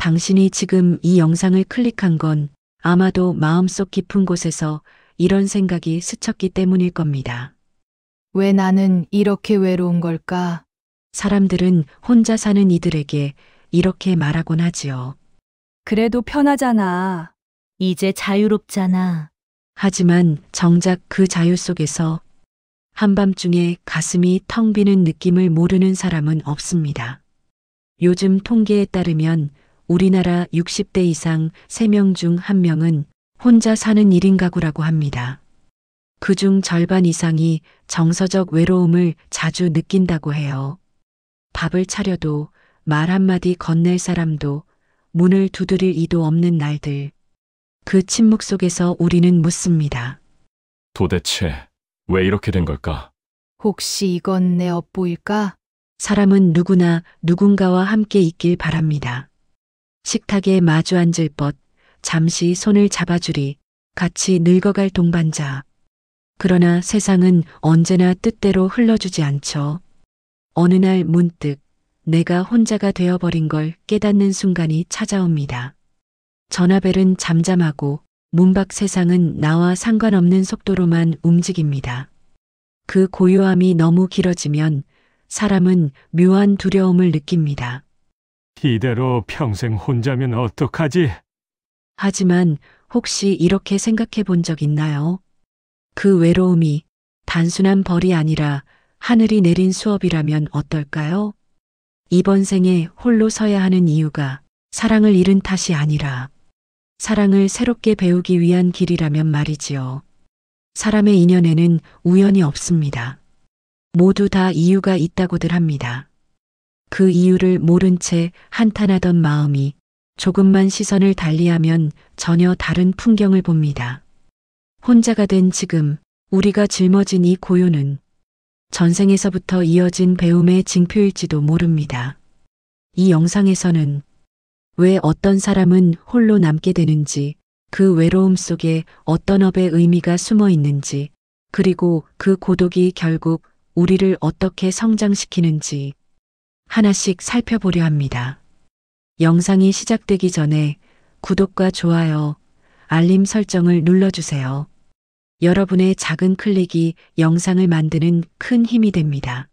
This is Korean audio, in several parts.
당신이 지금 이 영상을 클릭한 건 아마도 마음속 깊은 곳에서 이런 생각이 스쳤기 때문일 겁니다. 왜 나는 이렇게 외로운 걸까? 사람들은 혼자 사는 이들에게 이렇게 말하곤 하지요. 그래도 편하잖아. 이제 자유롭잖아. 하지만 정작 그 자유 속에서 한밤중에 가슴이 텅 비는 느낌을 모르는 사람은 없습니다. 요즘 통계에 따르면 우리나라 60대 이상 3명 중 1명은 혼자 사는 1인 가구라고 합니다. 그중 절반 이상이 정서적 외로움을 자주 느낀다고 해요. 밥을 차려도 말 한마디 건넬 사람도 문을 두드릴 이도 없는 날들. 그 침묵 속에서 우리는 묻습니다. 도대체 왜 이렇게 된 걸까? 혹시 이건 내 업보일까? 사람은 누구나 누군가와 함께 있길 바랍니다. 식탁에 마주 앉을 것, 잠시 손을 잡아주리, 같이 늙어갈 동반자. 그러나 세상은 언제나 뜻대로 흘러주지 않죠. 어느 날 문득 내가 혼자가 되어버린 걸 깨닫는 순간이 찾아옵니다. 전화벨은 잠잠하고 문 밖 세상은 나와 상관없는 속도로만 움직입니다. 그 고요함이 너무 길어지면 사람은 묘한 두려움을 느낍니다. 이대로 평생 혼자면 어떡하지? 하지만 혹시 이렇게 생각해 본 적 있나요? 그 외로움이 단순한 벌이 아니라 하늘이 내린 수업이라면 어떨까요? 이번 생에 홀로 서야 하는 이유가 사랑을 잃은 탓이 아니라 사랑을 새롭게 배우기 위한 길이라면 말이지요. 사람의 인연에는 우연이 없습니다. 모두 다 이유가 있다고들 합니다. 그 이유를 모른 채 한탄하던 마음이 조금만 시선을 달리하면 전혀 다른 풍경을 봅니다. 혼자가 된 지금 우리가 짊어진 이 고요는 전생에서부터 이어진 배움의 징표일지도 모릅니다. 이 영상에서는 왜 어떤 사람은 홀로 남게 되는지, 그 외로움 속에 어떤 업의 의미가 숨어 있는지, 그리고 그 고독이 결국 우리를 어떻게 성장시키는지 하나씩 살펴보려 합니다. 영상이 시작되기 전에 구독과 좋아요, 알림 설정을 눌러주세요. 여러분의 작은 클릭이 영상을 만드는 큰 힘이 됩니다.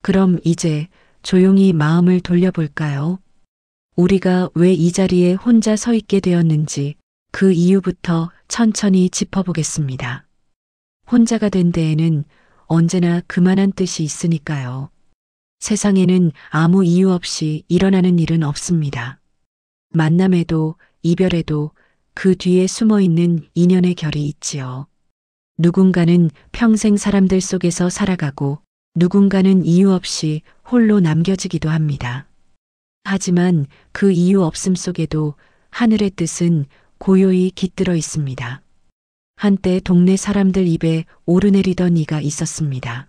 그럼 이제 조용히 마음을 돌려볼까요? 우리가 왜 이 자리에 혼자 서 있게 되었는지 그 이유부터 천천히 짚어보겠습니다. 혼자가 된 데에는 언제나 그만한 뜻이 있으니까요. 세상에는 아무 이유 없이 일어나는 일은 없습니다. 만남에도 이별에도 그 뒤에 숨어 있는 인연의 결이 있지요. 누군가는 평생 사람들 속에서 살아가고 누군가는 이유 없이 홀로 남겨지기도 합니다. 하지만 그 이유 없음 속에도 하늘의 뜻은 고요히 깃들어 있습니다. 한때 동네 사람들 입에 오르내리던 이가 있었습니다.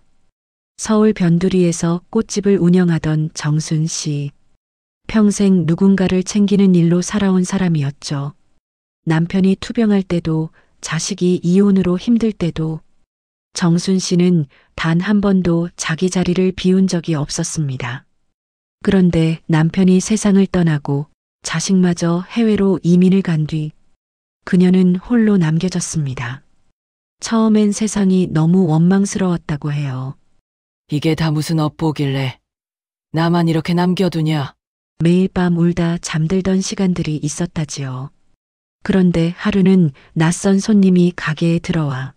서울 변두리에서 꽃집을 운영하던 정순 씨. 평생 누군가를 챙기는 일로 살아온 사람이었죠. 남편이 투병할 때도 자식이 이혼으로 힘들 때도 정순 씨는 단 한 번도 자기 자리를 비운 적이 없었습니다. 그런데 남편이 세상을 떠나고 자식마저 해외로 이민을 간 뒤 그녀는 홀로 남겨졌습니다. 처음엔 세상이 너무 원망스러웠다고 해요. 이게 다 무슨 업보길래 나만 이렇게 남겨두냐? 매일 밤 울다 잠들던 시간들이 있었다지요. 그런데 하루는 낯선 손님이 가게에 들어와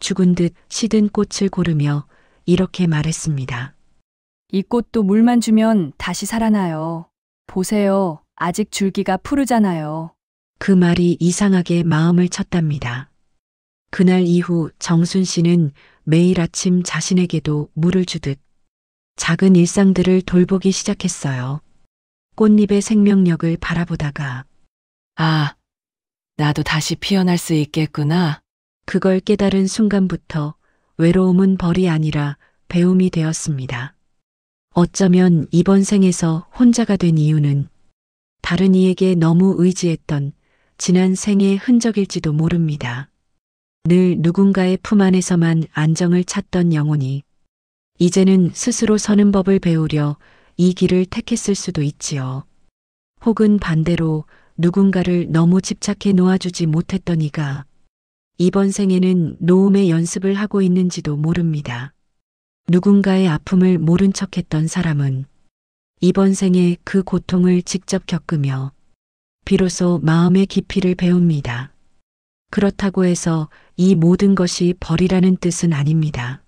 죽은 듯 시든 꽃을 고르며 이렇게 말했습니다. 이 꽃도 물만 주면 다시 살아나요. 보세요. 아직 줄기가 푸르잖아요. 그 말이 이상하게 마음을 쳤답니다. 그날 이후 정순 씨는 매일 아침 자신에게도 물을 주듯 작은 일상들을 돌보기 시작했어요. 꽃잎의 생명력을 바라보다가 아, 나도 다시 피어날 수 있겠구나. 그걸 깨달은 순간부터 외로움은 벌이 아니라 배움이 되었습니다. 어쩌면 이번 생에서 혼자가 된 이유는 다른 이에게 너무 의지했던 지난 생의 흔적일지도 모릅니다. 늘 누군가의 품 안에서만 안정을 찾던 영혼이 이제는 스스로 서는 법을 배우려 이 길을 택했을 수도 있지요. 혹은 반대로 누군가를 너무 집착해 놓아주지 못했던 이가 이번 생에는 노움의 연습을 하고 있는지도 모릅니다. 누군가의 아픔을 모른 척했던 사람은 이번 생에 그 고통을 직접 겪으며 비로소 마음의 깊이를 배웁니다. 그렇다고 해서 이 모든 것이 벌이라는 뜻은 아닙니다.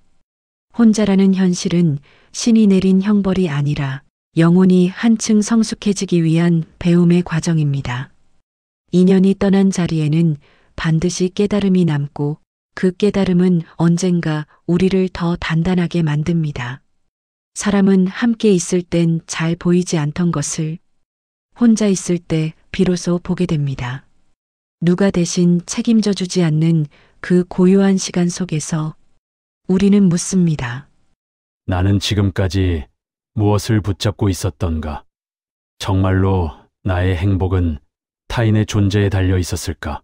혼자라는 현실은 신이 내린 형벌이 아니라 영혼이 한층 성숙해지기 위한 배움의 과정입니다. 인연이 떠난 자리에는 반드시 깨달음이 남고 그 깨달음은 언젠가 우리를 더 단단하게 만듭니다. 사람은 함께 있을 땐 잘 보이지 않던 것을 혼자 있을 때 비로소 보게 됩니다. 누가 대신 책임져 주지 않는 그 고요한 시간 속에서 우리는 묻습니다. 나는 지금까지 무엇을 붙잡고 있었던가? 정말로 나의 행복은 타인의 존재에 달려 있었을까?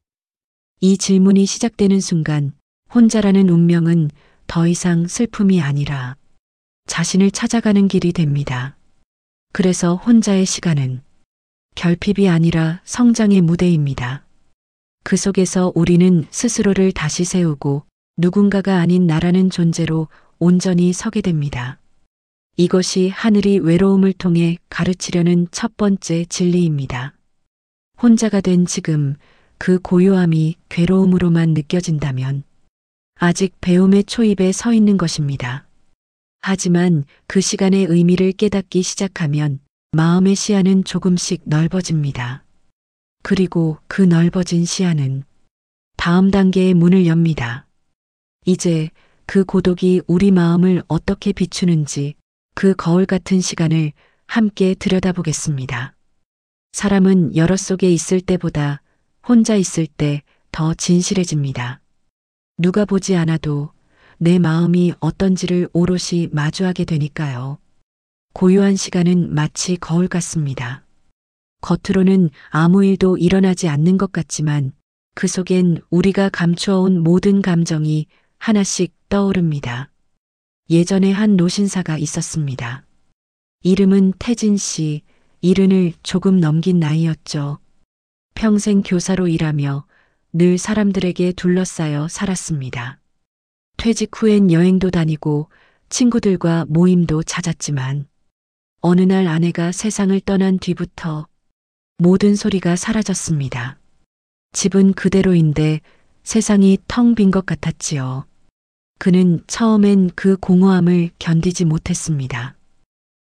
이 질문이 시작되는 순간 혼자라는 운명은 더 이상 슬픔이 아니라 자신을 찾아가는 길이 됩니다. 그래서 혼자의 시간은 결핍이 아니라 성장의 무대입니다. 그 속에서 우리는 스스로를 다시 세우고 누군가가 아닌 나라는 존재로 온전히 서게 됩니다. 이것이 하늘이 외로움을 통해 가르치려는 첫 번째 진리입니다. 혼자가 된 지금 그 고요함이 괴로움으로만 느껴진다면 아직 배움의 초입에 서 있는 것입니다. 하지만 그 시간의 의미를 깨닫기 시작하면 마음의 시야는 조금씩 넓어집니다. 그리고 그 넓어진 시야는 다음 단계의 문을 엽니다. 이제 그 고독이 우리 마음을 어떻게 비추는지 그 거울 같은 시간을 함께 들여다보겠습니다. 사람은 여러 속에 있을 때보다 혼자 있을 때 더 진실해집니다. 누가 보지 않아도 내 마음이 어떤지를 오롯이 마주하게 되니까요. 고요한 시간은 마치 거울 같습니다. 겉으로는 아무 일도 일어나지 않는 것 같지만 그 속엔 우리가 감추어온 모든 감정이 하나씩 떠오릅니다. 예전에 한 노신사가 있었습니다. 이름은 태진 씨, 이른을 조금 넘긴 나이였죠. 평생 교사로 일하며 늘 사람들에게 둘러싸여 살았습니다. 퇴직 후엔 여행도 다니고 친구들과 모임도 찾았지만 어느 날 아내가 세상을 떠난 뒤부터 모든 소리가 사라졌습니다. 집은 그대로인데 세상이 텅 빈 것 같았지요. 그는 처음엔 그 공허함을 견디지 못했습니다.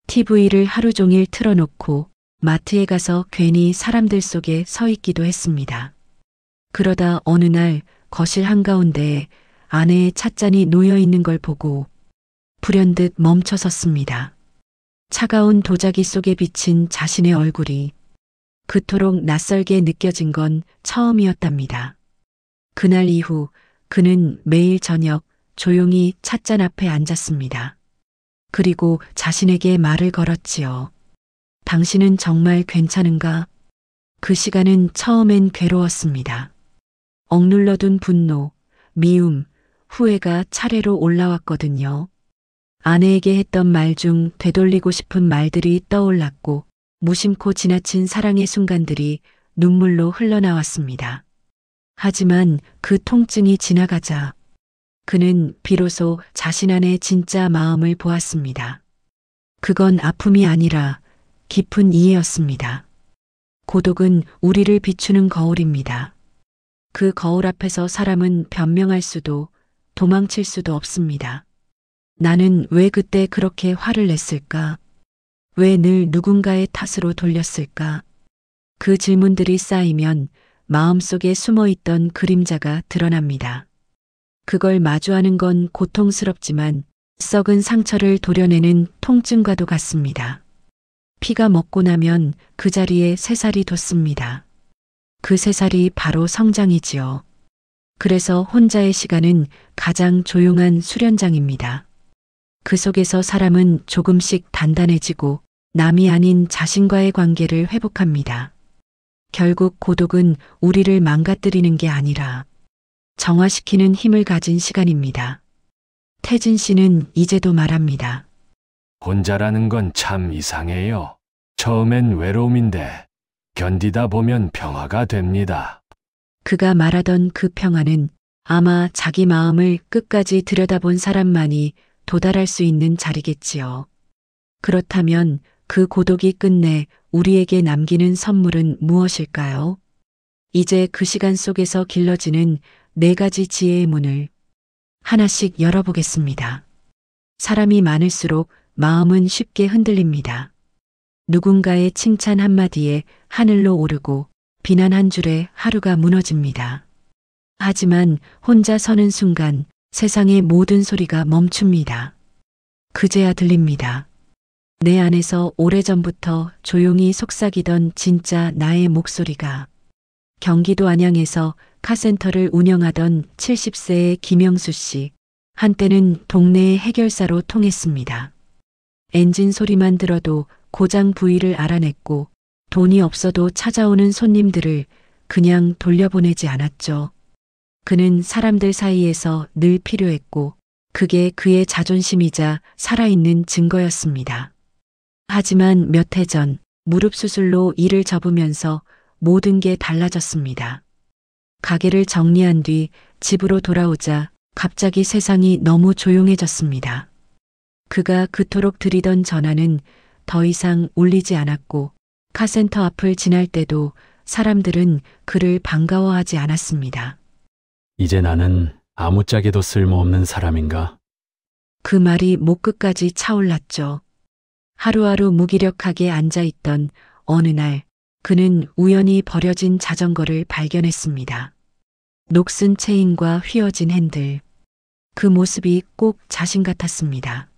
TV를 하루 종일 틀어놓고 마트에 가서 괜히 사람들 속에 서 있기도 했습니다. 그러다 어느 날 거실 한가운데에 아내의 찻잔이 놓여 있는 걸 보고 불현듯 멈춰 섰습니다. 차가운 도자기 속에 비친 자신의 얼굴이 그토록 낯설게 느껴진 건 처음이었답니다. 그날 이후 그는 매일 저녁 조용히 찻잔 앞에 앉았습니다. 그리고 자신에게 말을 걸었지요. 당신은 정말 괜찮은가? 그 시간은 처음엔 괴로웠습니다. 억눌러둔 분노, 미움, 후회가 차례로 올라왔거든요. 아내에게 했던 말 중 되돌리고 싶은 말들이 떠올랐고 무심코 지나친 사랑의 순간들이 눈물로 흘러나왔습니다. 하지만 그 통증이 지나가자 그는 비로소 자신 안의 진짜 마음을 보았습니다. 그건 아픔이 아니라 깊은 이해였습니다. 고독은 우리를 비추는 거울입니다. 그 거울 앞에서 사람은 변명할 수도 도망칠 수도 없습니다. 나는 왜 그때 그렇게 화를 냈을까? 왜 늘 누군가의 탓으로 돌렸을까? 그 질문들이 쌓이면 마음속에 숨어있던 그림자가 드러납니다. 그걸 마주하는 건 고통스럽지만 썩은 상처를 도려내는 통증과도 같습니다. 피가 먹고 나면 그 자리에 새살이 돋습니다. 그 새살이 바로 성장이지요. 그래서 혼자의 시간은 가장 조용한 수련장입니다. 그 속에서 사람은 조금씩 단단해지고 남이 아닌 자신과의 관계를 회복합니다. 결국 고독은 우리를 망가뜨리는 게 아니라 정화시키는 힘을 가진 시간입니다. 태진 씨는 이제도 말합니다. 혼자라는 건 참 이상해요. 처음엔 외로움인데 견디다 보면 평화가 됩니다. 그가 말하던 그 평화는 아마 자기 마음을 끝까지 들여다본 사람만이 도달할 수 있는 자리겠지요. 그렇다면 그 고독이 끝내 우리에게 남기는 선물은 무엇일까요? 이제 그 시간 속에서 길러지는 4가지 지혜의 문을 하나씩 열어보겠습니다. 사람이 많을수록 마음은 쉽게 흔들립니다. 누군가의 칭찬 한마디에 하늘로 오르고 비난 한 줄에 하루가 무너집니다. 하지만 혼자 서는 순간 세상의 모든 소리가 멈춥니다. 그제야 들립니다. 내 안에서 오래전부터 조용히 속삭이던 진짜 나의 목소리가. 경기도 안양에서 카센터를 운영하던 70세의 김영수 씨. 한때는 동네의 해결사로 통했습니다. 엔진 소리만 들어도 고장 부위를 알아냈고 돈이 없어도 찾아오는 손님들을 그냥 돌려보내지 않았죠. 그는 사람들 사이에서 늘 필요했고 그게 그의 자존심이자 살아있는 증거였습니다. 하지만 몇 해 전 무릎 수술로 일을 접으면서 모든 게 달라졌습니다. 가게를 정리한 뒤 집으로 돌아오자 갑자기 세상이 너무 조용해졌습니다. 그가 그토록 드리던 전화는 더 이상 울리지 않았고 카센터 앞을 지날 때도 사람들은 그를 반가워하지 않았습니다. 이제 나는 아무짝에도 쓸모없는 사람인가? 그 말이 목 끝까지 차올랐죠. 하루하루 무기력하게 앉아있던 어느 날 그는 우연히 버려진 자전거를 발견했습니다. 녹슨 체인과 휘어진 핸들. 그 모습이 꼭 자신 같았습니다.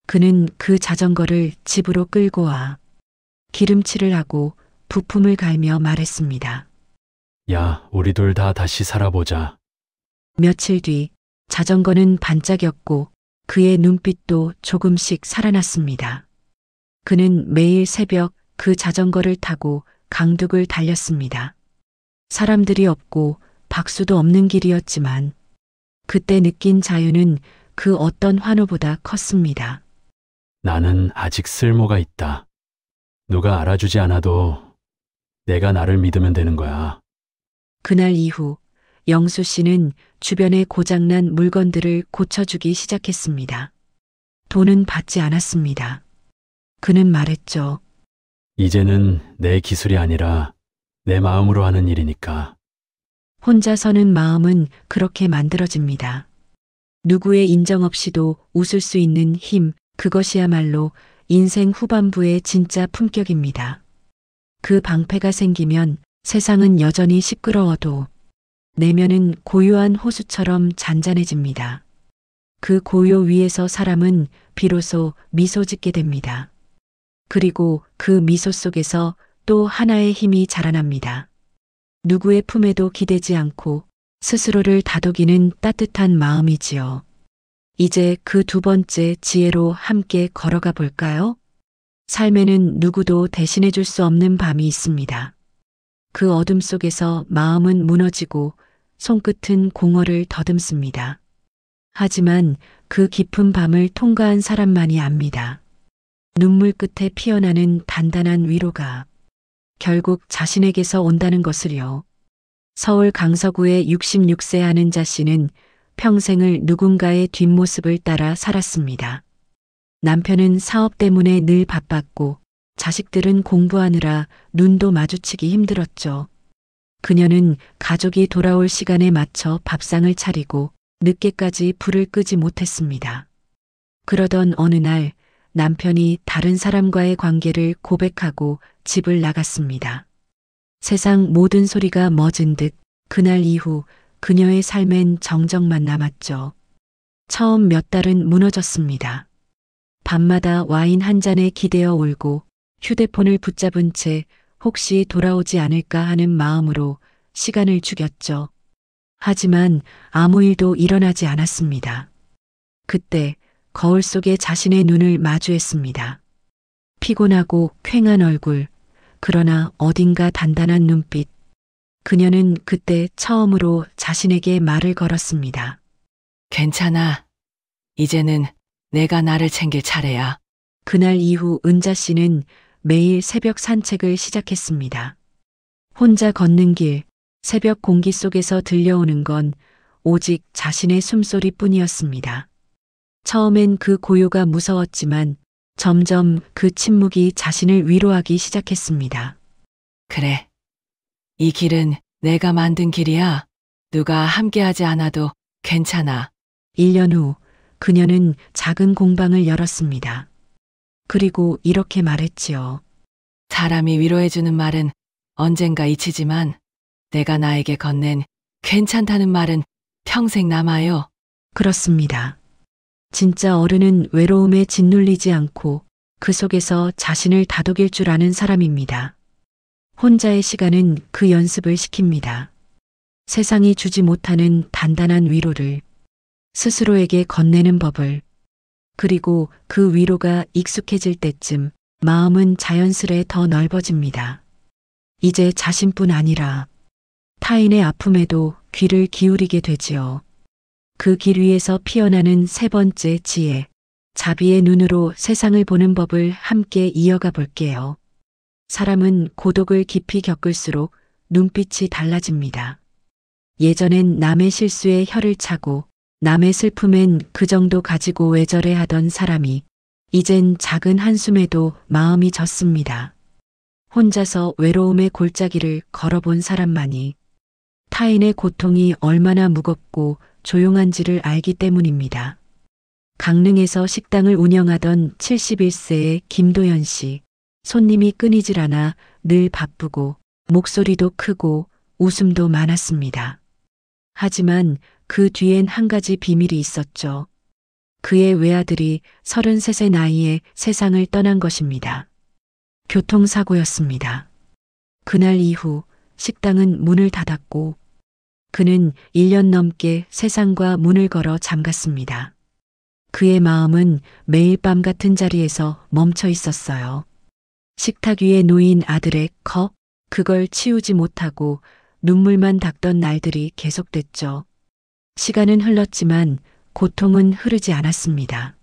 그는 그 자전거를 집으로 끌고 와 기름칠을 하고 부품을 갈며 말했습니다. 야, 우리 둘 다 다시 살아보자. 며칠 뒤 자전거는 반짝였고 그의 눈빛도 조금씩 살아났습니다. 그는 매일 새벽 그 자전거를 타고 강둑을 달렸습니다. 사람들이 없고 박수도 없는 길이었지만 그때 느낀 자유는 그 어떤 환호보다 컸습니다. 나는 아직 쓸모가 있다. 누가 알아주지 않아도 내가 나를 믿으면 되는 거야. 그날 이후 영수 씨는 주변에 고장난 물건들을 고쳐주기 시작했습니다. 돈은 받지 않았습니다. 그는 말했죠. 이제는 내 기술이 아니라 내 마음으로 하는 일이니까. 혼자 서는 마음은 그렇게 만들어집니다. 누구의 인정 없이도 웃을 수 있는 힘, 그것이야말로 인생 후반부의 진짜 품격입니다. 그 방패가 생기면 세상은 여전히 시끄러워도 내면은 고요한 호수처럼 잔잔해집니다. 그 고요 위에서 사람은 비로소 미소 짓게 됩니다. 그리고 그 미소 속에서 또 하나의 힘이 자라납니다. 누구의 품에도 기대지 않고 스스로를 다독이는 따뜻한 마음이지요. 이제 그 2번째 지혜로 함께 걸어가 볼까요? 삶에는 누구도 대신해 줄 수 없는 밤이 있습니다. 그 어둠 속에서 마음은 무너지고 손끝은 공허를 더듬습니다. 하지만 그 깊은 밤을 통과한 사람만이 압니다. 눈물 끝에 피어나는 단단한 위로가 결국 자신에게서 온다는 것을요. 서울 강서구의 66세 아는자 씨는 평생을 누군가의 뒷모습을 따라 살았습니다. 남편은 사업 때문에 늘 바빴고 자식들은 공부하느라 눈도 마주치기 힘들었죠. 그녀는 가족이 돌아올 시간에 맞춰 밥상을 차리고 늦게까지 불을 끄지 못했습니다. 그러던 어느 날 남편이 다른 사람과의 관계를 고백하고 집을 나갔습니다. 세상 모든 소리가 멎은 듯 그날 이후 그녀의 삶엔 정적만 남았죠. 처음 몇 달은 무너졌습니다. 밤마다 와인 한 잔에 기대어 울고 휴대폰을 붙잡은 채 혹시 돌아오지 않을까 하는 마음으로 시간을 죽였죠. 하지만 아무 일도 일어나지 않았습니다. 그때 거울 속에 자신의 눈을 마주했습니다. 피곤하고 퀭한 얼굴, 그러나 어딘가 단단한 눈빛. 그녀는 그때 처음으로 자신에게 말을 걸었습니다. 괜찮아. 이제는 내가 나를 챙길 차례야. 그날 이후 은자 씨는 매일 새벽 산책을 시작했습니다. 혼자 걷는 길, 새벽 공기 속에서 들려오는 건 오직 자신의 숨소리뿐이었습니다. 처음엔 그 고요가 무서웠지만 점점 그 침묵이 자신을 위로하기 시작했습니다. 그래. 이 길은 내가 만든 길이야. 누가 함께하지 않아도 괜찮아. 1년 후 그녀는 작은 공방을 열었습니다. 그리고 이렇게 말했지요. 사람이 위로해주는 말은 언젠가 잊히지만 내가 나에게 건넨 괜찮다는 말은 평생 남아요. 그렇습니다. 진짜 어른은 외로움에 짓눌리지 않고 그 속에서 자신을 다독일 줄 아는 사람입니다. 혼자의 시간은 그 연습을 시킵니다. 세상이 주지 못하는 단단한 위로를 스스로에게 건네는 법을, 그리고 그 위로가 익숙해질 때쯤 마음은 자연스레 더 넓어집니다. 이제 자신뿐 아니라 타인의 아픔에도 귀를 기울이게 되지요. 그 길 위에서 피어나는 세 번째 지혜, 자비의 눈으로 세상을 보는 법을 함께 이어가 볼게요. 사람은 고독을 깊이 겪을수록 눈빛이 달라집니다. 예전엔 남의 실수에 혀를 차고 남의 슬픔엔 그 정도 가지고 왜 저래 하던 사람이 이젠 작은 한숨에도 마음이 젖습니다. 혼자서 외로움의 골짜기를 걸어본 사람만이 타인의 고통이 얼마나 무겁고 조용한지를 알기 때문입니다. 강릉에서 식당을 운영하던 71세의 김도연 씨. 손님이 끊이질 않아 늘 바쁘고 목소리도 크고 웃음도 많았습니다. 하지만 그 뒤엔 한 가지 비밀이 있었죠. 그의 외아들이 33세 나이에 세상을 떠난 것입니다. 교통사고였습니다. 그날 이후 식당은 문을 닫았고 그는 1년 넘게 세상과 문을 걸어 잠갔습니다. 그의 마음은 매일 밤 같은 자리에서 멈춰 있었어요. 식탁 위에 놓인 아들의 컵, 그걸 치우지 못하고 눈물만 닦던 날들이 계속됐죠. 시간은 흘렀지만 고통은 흐르지 않았습니다.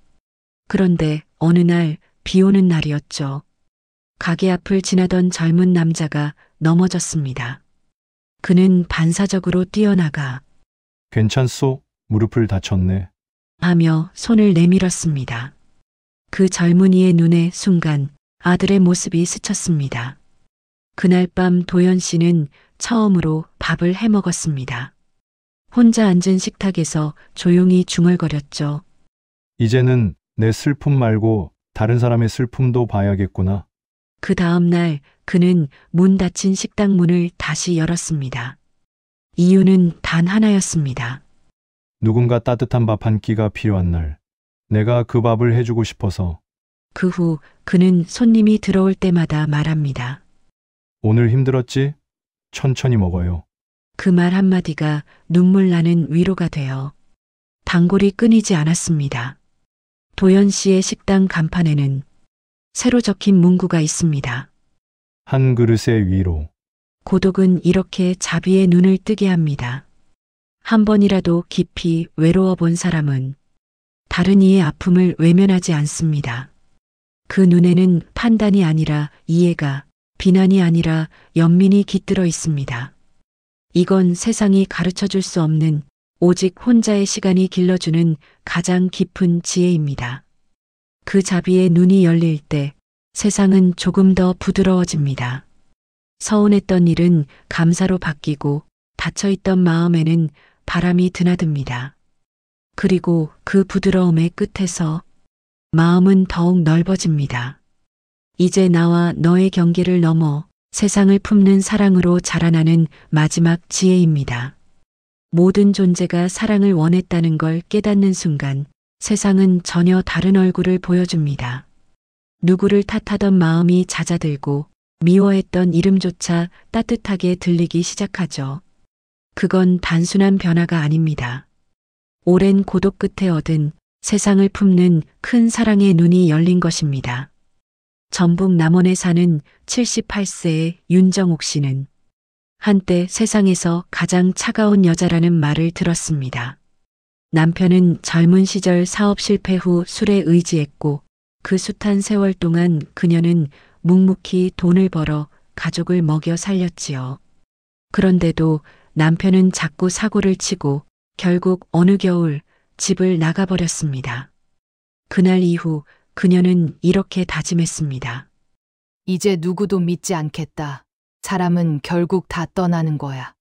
그런데 어느 날 비 오는 날이었죠. 가게 앞을 지나던 젊은 남자가 넘어졌습니다. 그는 반사적으로 뛰어나가 괜찮소? 무릎을 다쳤네. 하며 손을 내밀었습니다. 그 젊은이의 눈에 순간 아들의 모습이 스쳤습니다. 그날 밤 도연 씨는 처음으로 밥을 해 먹었습니다. 혼자 앉은 식탁에서 조용히 중얼거렸죠. 이제는 내 슬픔 말고 다른 사람의 슬픔도 봐야겠구나. 그 다음 날 그는 문 닫힌 식당 문을 다시 열었습니다. 이유는 단 하나였습니다. 누군가 따뜻한 밥 한 끼가 필요한 날, 내가 그 밥을 해주고 싶어서. 그 후 그는 손님이 들어올 때마다 말합니다. 오늘 힘들었지? 천천히 먹어요. 그 말 한마디가 눈물 나는 위로가 되어 단골이 끊이지 않았습니다. 도연 씨의 식당 간판에는 새로 적힌 문구가 있습니다. 한 그릇의 위로. 고독은 이렇게 자비의 눈을 뜨게 합니다. 한 번이라도 깊이 외로워 본 사람은 다른 이의 아픔을 외면하지 않습니다. 그 눈에는 판단이 아니라 이해가, 비난이 아니라 연민이 깃들어 있습니다. 이건 세상이 가르쳐 줄 수 없는 오직 혼자의 시간이 길러주는 가장 깊은 지혜입니다. 그 자비의 눈이 열릴 때 세상은 조금 더 부드러워집니다. 서운했던 일은 감사로 바뀌고 닫혀있던 마음에는 바람이 드나듭니다. 그리고 그 부드러움의 끝에서 마음은 더욱 넓어집니다. 이제 나와 너의 경계를 넘어 세상을 품는 사랑으로 자라나는 마지막 지혜입니다. 모든 존재가 사랑을 원했다는 걸 깨닫는 순간 세상은 전혀 다른 얼굴을 보여줍니다. 누구를 탓하던 마음이 잦아들고 미워했던 이름조차 따뜻하게 들리기 시작하죠. 그건 단순한 변화가 아닙니다. 오랜 고독 끝에 얻은 세상을 품는 큰 사랑의 눈이 열린 것입니다. 전북 남원에 사는 78세의 윤정옥 씨는 한때 세상에서 가장 차가운 여자라는 말을 들었습니다. 남편은 젊은 시절 사업 실패 후 술에 의지했고 그 숱한 세월 동안 그녀는 묵묵히 돈을 벌어 가족을 먹여 살렸지요. 그런데도 남편은 자꾸 사고를 치고 결국 어느 겨울 집을 나가버렸습니다. 그날 이후 그녀는 이렇게 다짐했습니다. 이제 누구도 믿지 않겠다. 사람은 결국 다 떠나는 거야.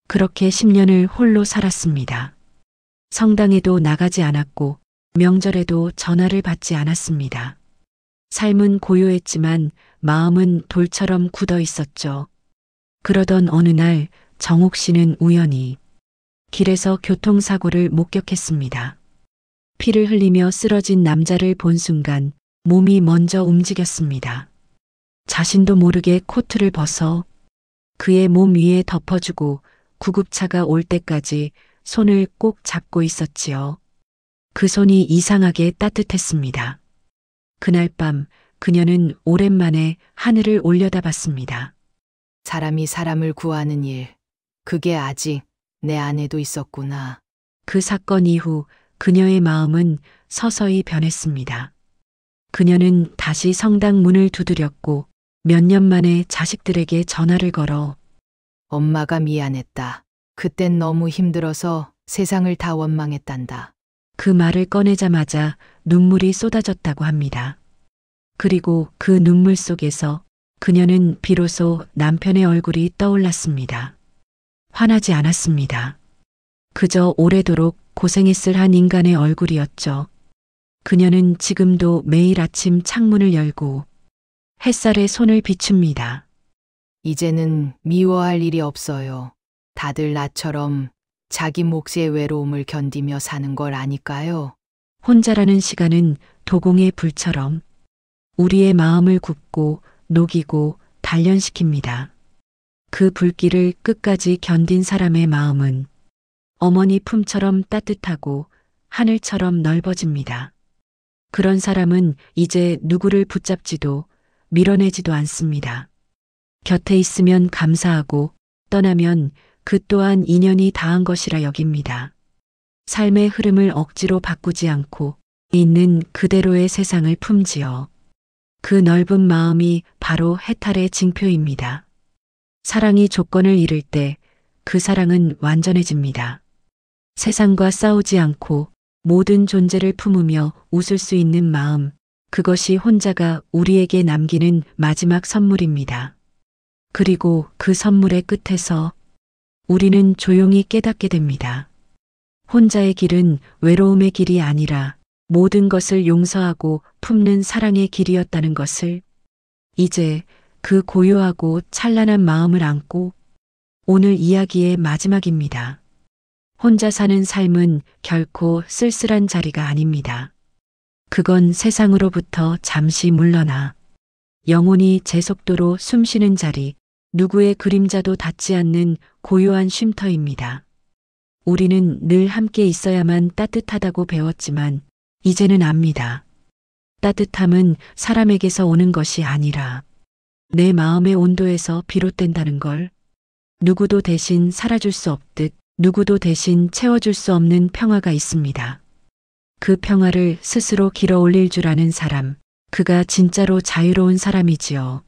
그렇게 10년을 홀로 살았습니다. 성당에도 나가지 않았고 명절에도 전화를 받지 않았습니다. 삶은 고요했지만 마음은 돌처럼 굳어 있었죠. 그러던 어느 날 정옥 씨는 우연히 길에서 교통사고를 목격했습니다. 피를 흘리며 쓰러진 남자를 본 순간 몸이 먼저 움직였습니다. 자신도 모르게 코트를 벗어 그의 몸 위에 덮어주고 구급차가 올 때까지 손을 꼭 잡고 있었지요. 그 손이 이상하게 따뜻했습니다. 그날 밤 그녀는 오랜만에 하늘을 올려다봤습니다. 사람이 사람을 구하는 일. 그게 아직 내 안에도 있었구나. 그 사건 이후 그녀의 마음은 서서히 변했습니다. 그녀는 다시 성당 문을 두드렸고 몇 년 만에 자식들에게 전화를 걸어 엄마가 미안했다. 그땐 너무 힘들어서 세상을 다 원망했단다. 그 말을 꺼내자마자 눈물이 쏟아졌다고 합니다. 그리고 그 눈물 속에서 그녀는 비로소 남편의 얼굴이 떠올랐습니다. 화나지 않았습니다. 그저 오래도록 고생했을 한 인간의 얼굴이었죠. 그녀는 지금도 매일 아침 창문을 열고 햇살에 손을 비춥니다. 이제는 미워할 일이 없어요. 다들 나처럼 자기 몫의 외로움을 견디며 사는 걸 아니까요. 혼자라는 시간은 도공의 불처럼 우리의 마음을 굽고 녹이고 단련시킵니다. 그 불길을 끝까지 견딘 사람의 마음은 어머니 품처럼 따뜻하고 하늘처럼 넓어집니다. 그런 사람은 이제 누구를 붙잡지도 밀어내지도 않습니다. 곁에 있으면 감사하고 떠나면 그 또한 인연이 다한 것이라 여깁니다. 삶의 흐름을 억지로 바꾸지 않고 있는 그대로의 세상을 품지요. 그 넓은 마음이 바로 해탈의 징표입니다. 사랑이 조건을 잃을 때 그 사랑은 완전해집니다. 세상과 싸우지 않고 모든 존재를 품으며 웃을 수 있는 마음, 그것이 혼자가 우리에게 남기는 마지막 선물입니다. 그리고 그 선물의 끝에서 우리는 조용히 깨닫게 됩니다. 혼자의 길은 외로움의 길이 아니라 모든 것을 용서하고 품는 사랑의 길이었다는 것을 이제 그 고요하고 찬란한 마음을 안고 오늘 이야기의 마지막입니다. 혼자 사는 삶은 결코 쓸쓸한 자리가 아닙니다. 그건 세상으로부터 잠시 물러나 영혼이 제 속도로 숨쉬는 자리, 누구의 그림자도 닿지 않는 고요한 쉼터입니다. 우리는 늘 함께 있어야만 따뜻하다고 배웠지만 이제는 압니다. 따뜻함은 사람에게서 오는 것이 아니라 내 마음의 온도에서 비롯된다는 걸. 누구도 대신 살아줄 수 없듯 누구도 대신 채워줄 수 없는 평화가 있습니다. 그 평화를 스스로 길어 올릴 줄 아는 사람, 그가 진짜로 자유로운 사람이지요.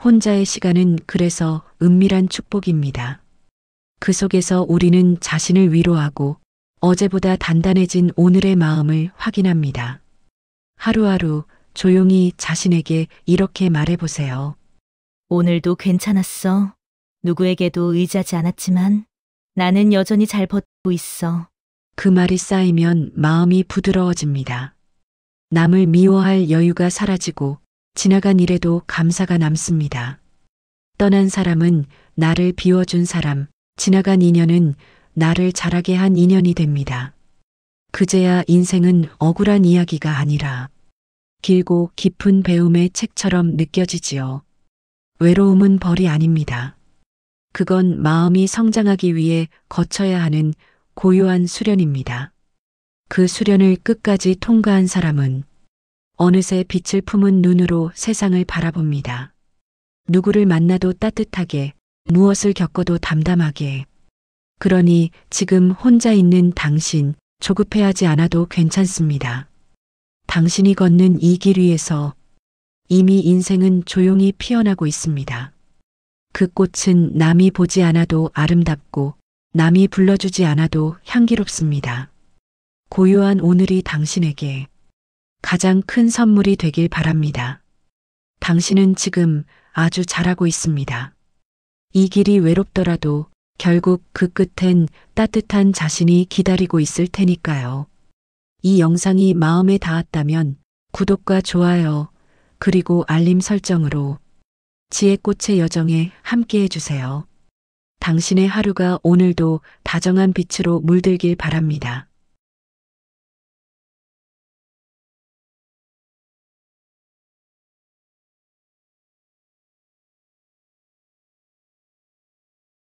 혼자의 시간은 그래서 은밀한 축복입니다. 그 속에서 우리는 자신을 위로하고 어제보다 단단해진 오늘의 마음을 확인합니다. 하루하루 조용히 자신에게 이렇게 말해보세요. 오늘도 괜찮았어. 누구에게도 의지하지 않았지만 나는 여전히 잘 버티고 있어. 그 말이 쌓이면 마음이 부드러워집니다. 남을 미워할 여유가 사라지고 지나간 일에도 감사가 남습니다. 떠난 사람은 나를 비워준 사람, 지나간 인연은 나를 자라게 한 인연이 됩니다. 그제야 인생은 억울한 이야기가 아니라 길고 깊은 배움의 책처럼 느껴지지요. 외로움은 벌이 아닙니다. 그건 마음이 성장하기 위해 거쳐야 하는 고요한 수련입니다. 그 수련을 끝까지 통과한 사람은 어느새 빛을 품은 눈으로 세상을 바라봅니다. 누구를 만나도 따뜻하게, 무엇을 겪어도 담담하게. 그러니 지금 혼자 있는 당신, 조급해하지 않아도 괜찮습니다. 당신이 걷는 이 길 위에서 이미 인생은 조용히 피어나고 있습니다. 그 꽃은 남이 보지 않아도 아름답고 남이 불러주지 않아도 향기롭습니다. 고요한 오늘이 당신에게 가장 큰 선물이 되길 바랍니다. 당신은 지금 아주 잘하고 있습니다. 이 길이 외롭더라도 결국 그 끝엔 따뜻한 자신이 기다리고 있을 테니까요. 이 영상이 마음에 닿았다면 구독과 좋아요, 그리고 알림 설정으로 지혜꽃의 여정에 함께 해주세요. 당신의 하루가 오늘도 다정한 빛으로 물들길 바랍니다.